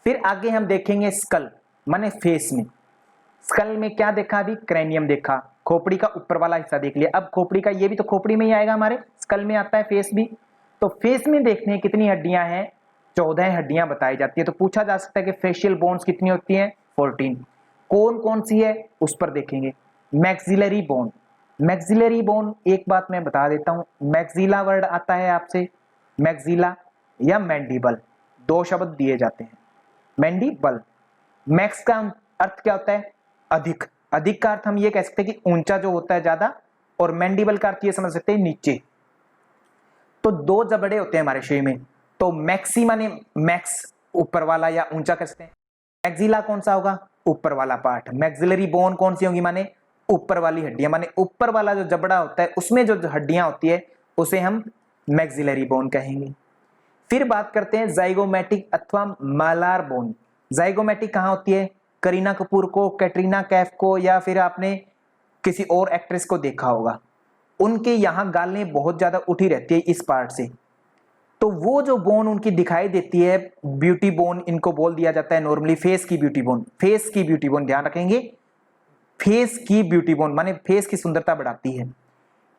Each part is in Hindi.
फिर आगे हम देखेंगे स्कल माने फेस में। स्कल में क्या देखा अभी, क्रेनियम देखा, खोपड़ी का ऊपर वाला हिस्सा देख लिया। अब खोपड़ी का, ये भी तो खोपड़ी में ही आएगा, हमारे स्कल में आता है फेस भी। तो फेस में देखते हैं कितनी हड्डियां हैं, 14 हड्डियां बताई जाती है। तो पूछा जा सकता है कि फेशियल बोन्स कितनी होती हैं, 14। कौन कौन सी है उस पर देखेंगे। मैक्सिलरी बोन, मैक्सिलरी बोन एक बात मैं बता देता हूं, मैक्सिला वर्ड आता है आपसे, मैक्सिला या मैंडिबल, दो शब्द दिए जाते हैं। मैंडिबल, मैक्स का अर्थ क्या होता है, अधिक, अधिक का अर्थ हम ये कह सकते हैं कि ऊंचा जो होता है ज्यादा, और मैंडिबल का अर्थ ये समझ सकते हैं नीचे। तो दो जबड़े होते हैं हमारे शरीर में, तो मैक्सी माने मैक्स ऊपर वाला या ऊंचा कह सकते हैं, मैक्सिला कौन सा होगा, ऊपर वाला पार्ट। मैक्सिलरी बोन कौन सी होगी, माने ऊपर वाली हड्डियां, माने ऊपर वाला जो जबड़ा होता है उसमें जो हड्डियां होती है उसे हम मैक्सिलरी बोन कहेंगे। फिर बात करते हैं जाइगोमैटिक अथवा मालार बोन। जाइगोमैटिक कहां होती है, करीना कपूर को, कैटरीना कैफ को, या फिर आपने किसी और एक्ट्रेस को देखा होगा, उनके यहां गालें बहुत ज्यादा उठी रहती है इस पार्ट से। तो वो जो बोन उनकी दिखाई देती है, ब्यूटी बोन इनको बोल दिया जाता है नॉर्मली, फेस की ब्यूटी बोन, फेस की ब्यूटी बोन ध्यान रखेंगे, फेस की ब्यूटी बोन माने फेस की सुंदरता बढ़ाती है,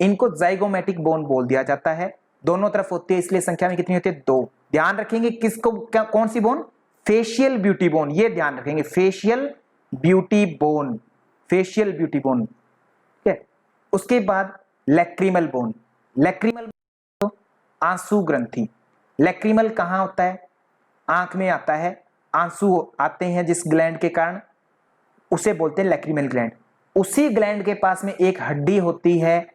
इनको जाइगोमैटिक बोन बोल दिया जाता है। दोनों तरफ होती है, इसलिए संख्या में कितनी होती है, 2। ध्यान रखेंगे किसको, क्या कौन सी बोन, फेशियल ब्यूटी बोन, ये ध्यान रखेंगे, facial beauty bone, facial beauty bone, ठीक है। उसके बाद लैक्रिमल बोन, लैक्रिमल तो आंसू ग्रंथि, लैक्रिमल कहां होता है, आंख में आता है, आंसू आते हैं जिस ग्लैंड के कारण, उसे बोलते हैं लैक्रिमल ग्लैंड। उसी ग्लैंड के पास में एक हड्डी होती है,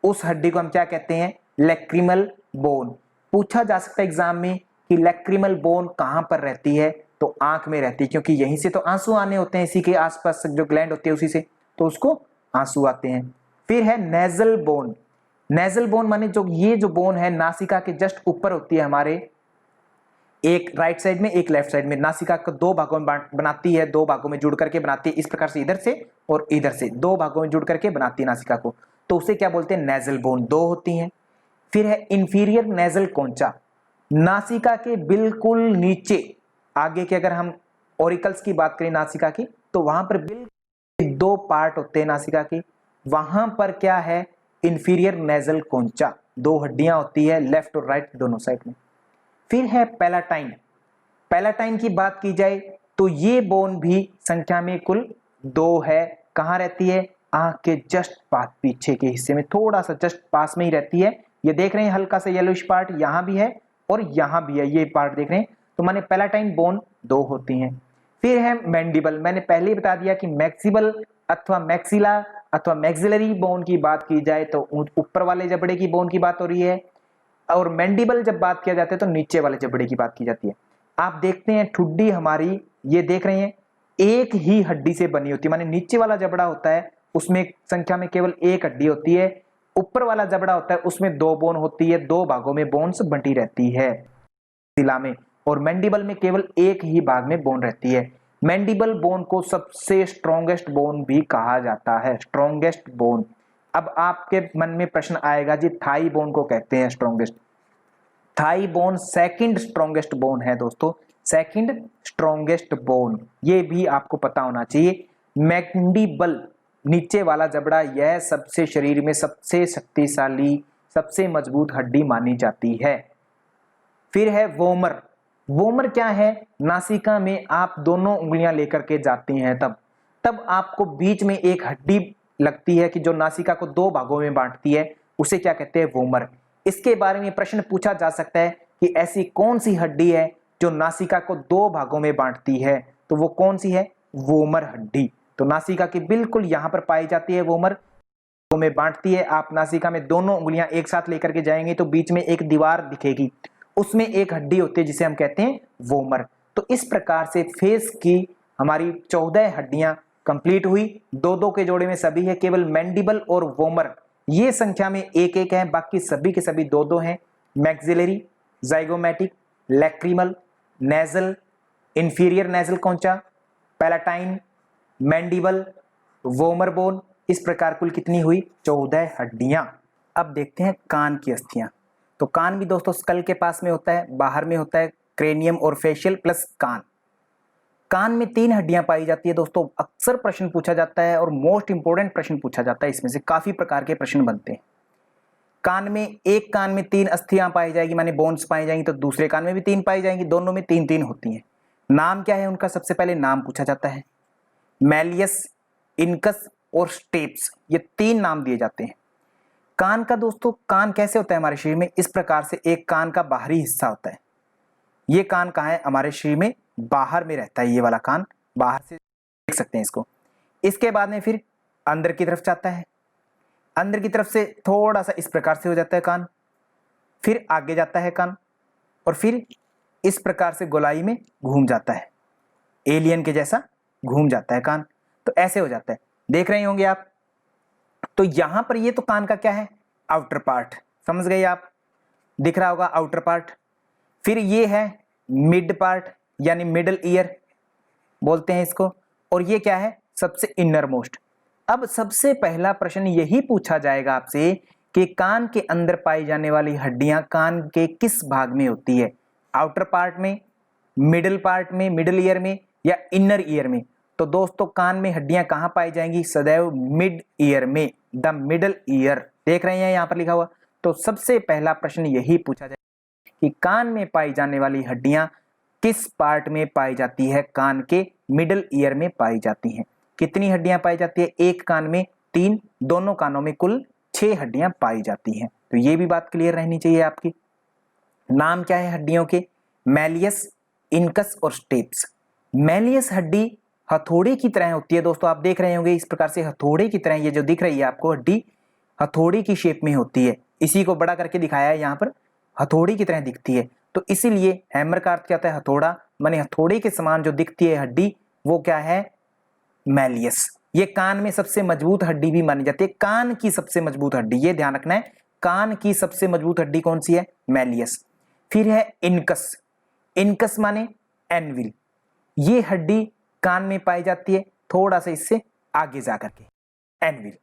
उस हड्डी को हम क्या कहते हैं, लैक्रिमल बोन। पूछा जा सकता है एग्जाम में कि लैक्रिमल बोन कहां पर रहती है, तो आंख में रहती है, क्योंकि यहीं से तो आंसू आने होते हैं, इसी के आसपास जो ग्लैंड होती है उसी से, तो उसको आंसू आते हैं। फिर है नेजल बोन, नेजल बोन माने जो ये जो बोन है नासिका के जस्ट ऊपर होती है हमारे, एक राइट साइड में एक लेफ्ट साइड में, नासिका को दो भागों में बनाती है, दो भागों में जुड़ करके बनाती है, इस प्रकार से इधर से और इधर से दो भागों में जुड़ करके बनाती है नासिका को, तो उसे क्या बोलते हैं, नेजल बोन, दो होती हैं। फिर है इंफीरियर नेजल कॉन्चा, नासिका के बिल्कुल नीचे, आगे के अगर हम ओरिकल्स की बात करें नासिका की, तो वहां पर बिल्कुल दो पार्ट होते हैं नासिका के, वहां पर क्या है, इंफीरियर नेजल कॉन्चा, दो हड्डियां होती है लेफ्ट और राइट दोनों साइड में। फिर है पैलाटाइन, पैलाटाइन की बात की जाए तो ये बोन भी संख्या में कुल 2 है। कहां रहती है, आंख के जस्ट पास पीछे के हिस्से में, थोड़ा सा जस्ट पास में ही रहती है। ये देख रहे हैं हल्का सा येलोइश पार्ट यहां भी है और यहां भी है, ये पार्ट देख रहे हैं, तो माने पैलाटाइन बोन 2 होती हैं। फिर है मैंडिबल, मैंने पहले ही बता दिया कि मैक्सिबल अथवा मैक्सिला अथवा मैक्सिलरी बोन की बात की जाए तो ऊपर वाले जबड़े की बोन की बात हो रही है, और मैंडिबल जब बात किया जाता है तो नीचे वाले जबड़े की बात की जाती है। आप देखते हैं ठुड्डी हमारी, ये देख रहे हैं, एक ही हड्डी से बनी होती है, माने नीचे वाला जबड़ा होता है उसमें संख्या में केवल एक हड्डी होती है, ऊपर वाला जबड़ा होता है उसमें 2 बोन होती है, 2 भागों में बोन्स बंटी रहती है शिला में, और मैंडिबल में केवल एक ही भाग में बोन रहती है। मैंडिबल बोन को सबसे स्ट्रॉन्गेस्ट बोन भी कहा जाता है, स्ट्रॉन्गेस्ट बोन। अब आपके मन में प्रश्न आएगा जी थाई बोन को कहते हैं strongest, thigh bone second strongest bone है दोस्तों, सेकंड स्ट्रॉन्गेस्ट बोन, ये भी आपको पता होना चाहिए। मैंडिबल नीचे वाला जबड़ा, यह सबसे शरीर में सबसे शक्तिशाली सबसे मजबूत हड्डी मानी जाती है। फिर है वोमर, वोमर क्या है, नासिका में आप दोनों उंगलियां लेकर के जाते हैं तब आपको बीच में एक हड्डी लगती है कि जो नासिका को 2 भागों में बांटती है, उसे क्या कहते हैं, वोमर। इसके बारे में प्रश्न पूछा जा सकता है कि ऐसी कौन सी हड्डी है जो नासिका को 2 भागों में बांटती है, तो वो कौन सी है, वोमर हड्डी। तो नासिका की बिल्कुल यहां पर पाई जाती है वोमर, में बांटती है। आप नासिका में दोनों उंगलियां एक साथ लेकर के जाएंगे तो बीच में एक दीवार दिखेगी, उसमें एक हड्डी होती है जिसे हम कहते हैं वोमर। तो इस प्रकार से फेस की हमारी 14 हड्डियां कंप्लीट हुई, 2-2 के जोड़े में सभी है, केवल मैंडिबल और वोमर ये संख्या में एक एक है, बाकी सभी के सभी 2-2 हैं। Maxillary, zygomatic, lacrimal, nasal, inferior nasal concha, palatine, mandible, vomer bone, इस प्रकार कुल कितनी हुई, 14 हड्डियां। अब देखते हैं कान की अस्थियां। तो कान भी दोस्तों स्कल के पास में होता है, बाहर में होता है क्रेनियम और फेशियल प्लस कान। कान में 3 हड्डियां पाई जाती है दोस्तों। अक्सर प्रश्न पूछा जाता है और मोस्ट इंपोर्टेंट प्रश्न पूछा जाता है, इसमें से काफी प्रकार के प्रश्न बनते हैं। कान में, एक कान में 3 अस्थियां पाई जाएगी, माने बोन्स पाई जाएंगी, तो दूसरे कान में भी 3 पाई जाएंगी, दोनों में 3-3 होती हैं। नाम क्या है उनका? सबसे पहले नाम पूछा जाता है। मैलियस, इनकस और स्टेप्स, ये 3 नाम दिए जाते हैं। कान का दोस्तों, कान कैसे होता है हमारे शरीर में? इस प्रकार से एक कान का बाहरी हिस्सा होता है। ये कान कहाँ है? हमारे शरीर में बाहर में रहता है, ये वाला कान बाहर से देख सकते हैं इसको। इसके बाद में फिर अंदर की तरफ जाता है, अंदर की तरफ से थोड़ा सा इस प्रकार से हो जाता है कान, फिर आगे जाता है कान, और फिर इस प्रकार से गोलाई में घूम जाता है, एलियन के जैसा घूम जाता है कान। तो ऐसे हो जाता है, देख रहे होंगे आप। तो यहां पर ये तो कान का क्या है? आउटर पार्ट, समझ गए आप, दिख रहा होगा आउटर पार्ट। फिर ये है मिड पार्ट, यानी मिडल ईयर बोलते हैं इसको, और ये क्या है? सबसे इनर मोस्ट। अब सबसे पहला प्रश्न यही पूछा जाएगा आपसे कि कान के अंदर पाई जाने वाली हड्डियां कान के किस भाग में होती है? आउटर पार्ट में, मिडिल पार्ट में, मिडिल ईयर में, या इनर ईयर में? तो दोस्तों कान में हड्डियां कहां पाई जाएंगी? सदैव मिड ईयर में, द मिडल ईयर। देख रहे हैं यहां पर लिखा हुआ। तो सबसे पहला प्रश्न यही पूछा जाएगा कि कान में पाई जाने वाली हड्डियां किस पार्ट में पाई जाती है? कान के मिडल ईयर में पाई जाती हैं। कितनी हड्डियां पाई जाती है? एक कान में 3, दोनों कानों में कुल 6 हड्डियां पाई जाती हैं। तो ये भी बात क्लियर रहनी चाहिए आपकी। नाम क्या है हड्डियों के? मैलियस, इनकस और स्टेप्स। मैलियस हड्डी हथौड़े की तरह होती है दोस्तों, आप देख रहे होंगे इस प्रकार से हथौड़े की तरह, ये जो दिख रही है आपको हड्डी हथौड़ी की शेप में होती है। इसी को बड़ा करके दिखाया है यहाँ पर, हथौड़ी की तरह दिखती है। तो इसीलिए हैमर का अर्थ क्या होता है? हथौड़ा, माने हथौड़े के समान जो दिखती है हड्डी, वो क्या है? मैलियस। ये कान में सबसे मजबूत हड्डी भी मानी जाती है, कान की सबसे मजबूत हड्डी, ये ध्यान रखना है। कान की सबसे मजबूत हड्डी कौन सी है? मैलियस। फिर है इनकस। इनकस माने एनविल। ये हड्डी कान में पाई जाती है थोड़ा सा इससे आगे जाकर के, एनविल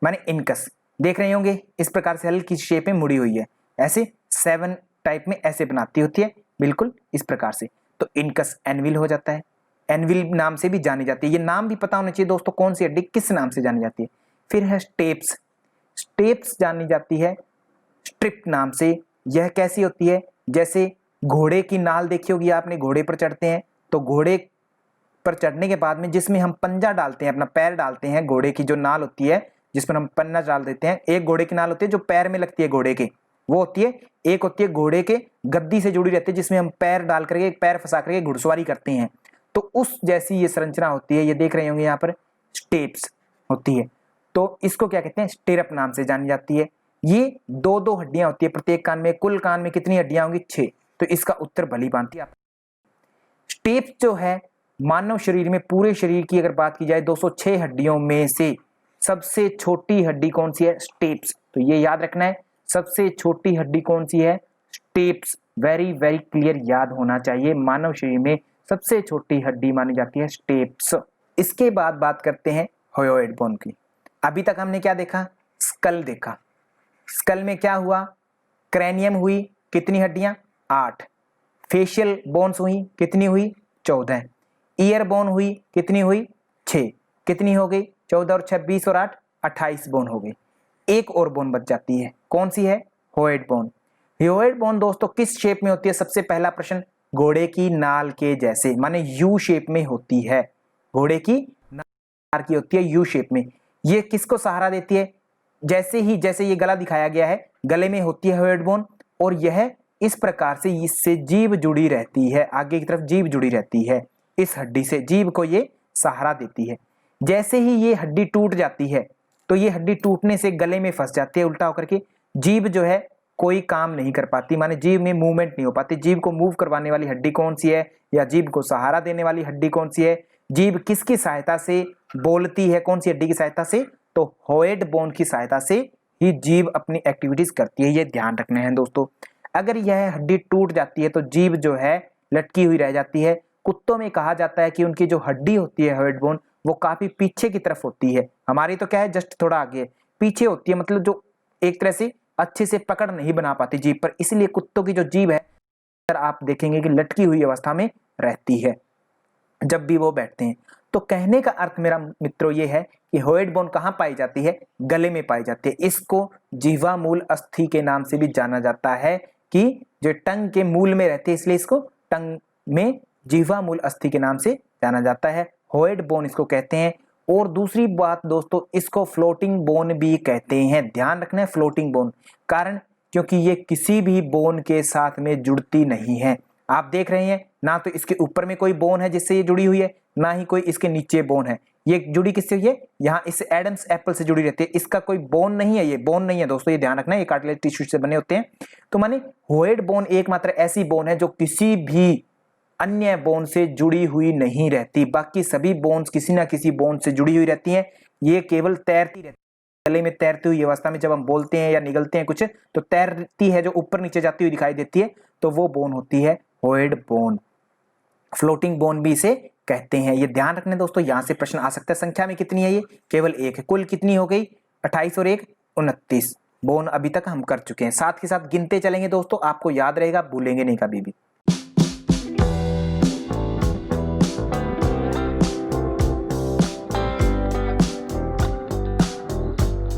माने इनकस। देख रहे होंगे इस प्रकार से हल्की शेप में मुड़ी हुई है, ऐसे 7 टाइप में ऐसे बनाती होती है, बिल्कुल इस प्रकार से। तो इनकस एनविल हो जाता है, एनविल नाम से भी जानी जाती है। ये नाम भी पता होना चाहिए दोस्तों, कौन सी हड्डी किस नाम से जानी जाती है। फिर है स्टेप्स। स्टेप्स जानी जाती है स्ट्रिप नाम से। यह कैसी होती है? जैसे घोड़े की नाल देखी होगी आपने, घोड़े पर चढ़ते हैं, तो घोड़े पर चढ़ने के बाद में जिसमें हम पंजा डालते हैं, अपना पैर डालते हैं, घोड़े की जो नाल होती है जिस पर हम पन्ना डाल देते हैं, एक घोड़े की नाल होती है जो पैर में लगती है घोड़े के, वो होती है। एक होती है घोड़े के गद्दी से जुड़ी रहती है, जिसमें हम पैर डाल करके, पैर फंसा करके घुड़सवारी करते हैं। तो उस जैसी ये संरचना होती है, ये देख रहे होंगे यहाँ पर स्टेप्स होती है। तो इसको क्या कहते हैं? स्टिरअप नाम से जानी जाती है। ये 2-2 हड्डियां होती है प्रत्येक कान में। कुल कान में कितनी हड्डियां होंगी? 6। तो इसका उत्तर भली भांति आप। स्टेप्स जो है मानव शरीर में, पूरे शरीर की अगर बात की जाए 206 हड्डियों में से सबसे छोटी हड्डी कौन सी है? स्टेप्स। तो ये याद रखना है, सबसे छोटी हड्डी कौन सी है? स्टेप्स। वेरी वेरी क्लियर याद होना चाहिए, मानव शरीर में सबसे छोटी हड्डी मानी जाती है स्टेप्स। इसके बाद बात करते हैं हायोइड बोन की। अभी तक हमने क्या देखा? स्कल देखा। स्कल में क्या हुआ? क्रैनियम हुई, कितनी हड्डियां? 8। फेशियल बोन्स हुई, कितनी हुई? 14। ईयर बोन हुई, कितनी हुई? 6। कितनी हो गई? 14 और 26 और 8 28 बोन हो गई। एक और बोन बच जाती है, कौन सी है? Hyoid bone. हायोइड बोन दोस्तों किस शेप में होती है? सबसे पहला प्रश्न, घोड़े की नाल के जैसे, माने यू शेप में होती है। घोड़े की नाल की होती है यू शेप में। ये किसको सहारा देती है? जैसे ये गला दिखाया गया है, गले में होती है हायोइड बोन, और यह इस प्रकार से इससे जीभ जुड़ी रहती है, आगे की तरफ जीभ जुड़ी रहती है, इस हड्डी से जीभ को ये सहारा देती है। जैसे ही ये हड्डी टूट जाती है, तो ये हड्डी टूटने से गले में फंस जाती है उल्टा होकर के, जीभ जो है कोई काम नहीं कर पाती, माने जीभ में मूवमेंट नहीं हो पाती। जीभ को मूव करवाने वाली हड्डी कौन सी है, या जीभ को सहारा देने वाली हड्डी कौन सी है? जीभ किसकी सहायता से बोलती है? कौन सी हड्डी की सहायता से? तो हायोइड बोन की सहायता से ही जीभ अपनी एक्टिविटीज करती है, ये ध्यान रखना है दोस्तों। अगर यह हड्डी टूट जाती है तो जीभ जो है लटकी हुई रह जाती है। कुत्तों में कहा जाता है कि उनकी जो हड्डी होती है हायोइड बोन, वो काफी पीछे की तरफ होती है। हमारी तो क्या है, जस्ट थोड़ा आगे पीछे होती है, मतलब जो एक तरह से अच्छे से पकड़ नहीं बना पाती जीभ पर, इसलिए कुत्तों की जो जीभ है आप देखेंगे कि लटकी हुई अवस्था में रहती है। जब भी वो बैठते हैं। तो कहने का अर्थ मेरा मित्रों ये है कि होएड बोन कहाँ पाई जाती है, गले में पाई जाती है। इसको जिह्वा मूल अस्थि के नाम से भी जाना जाता है कि जो टंग के मूल में रहती है, इसलिए इसको टंग में जिह्वा मूल अस्थि के नाम से जाना जाता है। होएड बोन इसको कहते हैं। और दूसरी बात दोस्तों, इसको फ्लोटिंग बोन भी कहते हैं। ध्यान रखना है फ्लोटिंग बोन, कारण क्योंकि ये किसी भी बोन के साथ में जुड़ती नहीं है। आप देख रहे हैं ना, तो इसके ऊपर में कोई बोन है जिससे ये जुड़ी हुई है, ना ही कोई इसके नीचे बोन है। ये जुड़ी किससे हुई है, यहाँ इस एडम्स एप्पल से जुड़ी रहती है। इसका कोई बोन नहीं है, ये बोन नहीं है दोस्तों, ये ध्यान रखना है, ये कार्टिलेज टिश्यू से बने होते हैं। तो माने होएड बोन एकमात्र ऐसी बोन है जो किसी भी अन्य बोन से जुड़ी हुई नहीं रहती। बाकी सभी बोन्स किसी ना किसी बोन से जुड़ी हुई रहती हैं। ये केवल तैरती रहती है, गले में तैरती हुई अवस्था में जब हम बोलते हैं या निगलते हैं कुछ, तो तैरती है, जो ऊपर नीचे जाती हुई दिखाई देती है, तो वो बोन होती है होएड बोन। फ्लोटिंग बोन भी इसे कहते हैं। ये ध्यान रखना दोस्तों, यहां से प्रश्न आ सकता है। संख्या में कितनी है, ये केवल एक है। कुल कितनी हो गई, 28 और 1 29 बोन अभी तक हम कर चुके हैं। साथ के साथ गिनते चलेंगे दोस्तों, आपको याद रहेगा, भूलेंगे नहीं कभी भी।